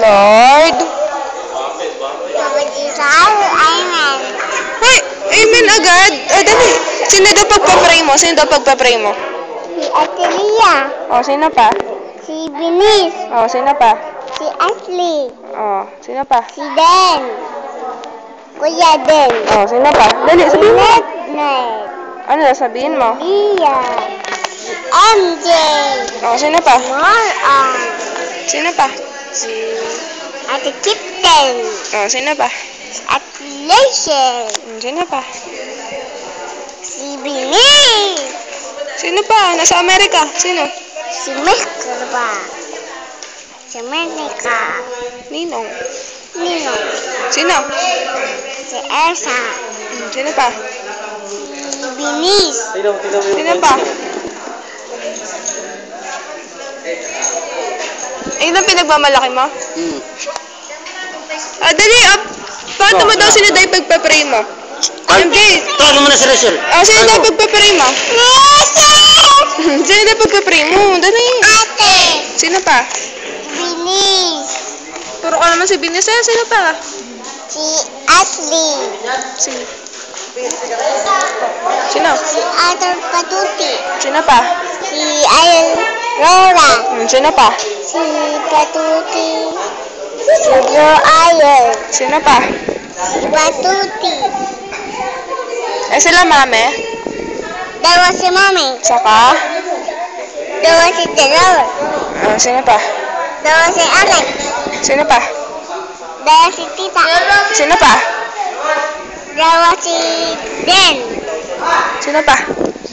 Lord. Amen. Hoy, amen agad. Dali. Sino daw pagpa-pray mo? Sino daw pagpa-pray mo? Si Ate Lia. Sino pa? Si Binis. Sino pa? Si Ashley. Sino pa? Si Den. Kuya Den. Sino pa? Dali, sabihin mo. Net. Ano na sabihin mo? Lia. Si MJ. Sino pa? Moran. Sino pa? Si Ate Kipten. Sino pa? Si Ate Leisha. Sino pa? Si Binis. Sino pa? Nasa Amerika. Sino? Si Meskerba. Si Menika. Ninong. Nino. Sino? Si Elsa. Sino pa? Si Binis. Sino pa? Ayun ang pinagmamalaki mo? Dali, paano mo daw sino daw pagpa-pray mo? MJ! Tawag mo na si Rachel. Sino daw pagpa-pray mo? Sino daw pagpa-pray mo? Dali. Ate. Sino pa? Binis. Puro ka naman si Binis. Sino pa? Si Ashley. Sino? Si Arthur Patuti. Sino pa? Si Aurora. Sino pa? Si Patuti. Si Joel. Sino pa? Si Patuti. Sila mame? Dalawa si Mami. Saka? Dalawa si Jerome. Sino pa? Dalawa si Alex. Sino pa? Dalawa si Tita. Sino pa? Dalawa si Den. Sino pa?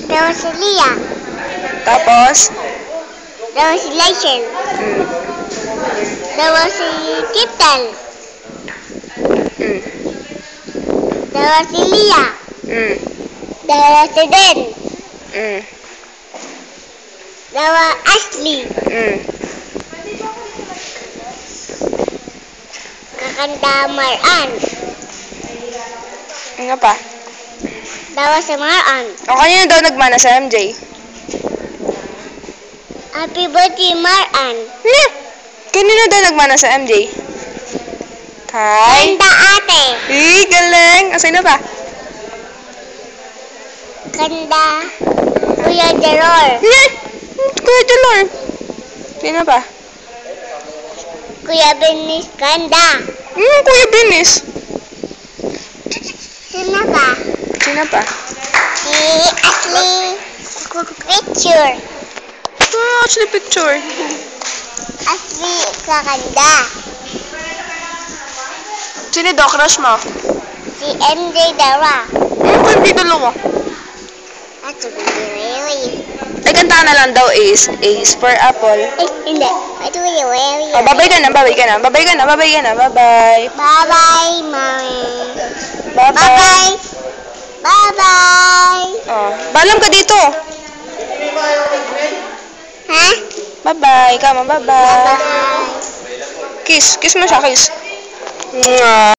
Dalawa si Lia. Tapos? Dalawa si Leisha. Dalawa si Kipten. Dalawa si Lia. Dalawa si Den. Dalawa Ashley. Kakanda Maran. Ano pa? Dalawa si Maran. Kanina daw nagmana sa MJ? Happy birthday Maran. Kanina daw nagmana sa MJ? Kay? Kanda ate. Galing! Sino pa? Kanda Kuya Jeror. Kuya Jelor. Sino pa? Kuya Benis Kanda. Kuya Binis. Sino pa? Sino pa? Si Ashley Picture. Actually picture. Ashley Kakanda. Sino daw crush mo? Si MJ Dara. Kuya B dalawa. That's a good really. Kanta na lang daw is for apple. Hindi. Ito yung really. Babay ka na. Bye-bye. Bye-bye, Mommy. Bye-bye. Bye-bye. Balam ka dito. Ha? Bye-bye. Come on, bye-bye. Bye-bye. Kiss mo siya, kiss. Mwah.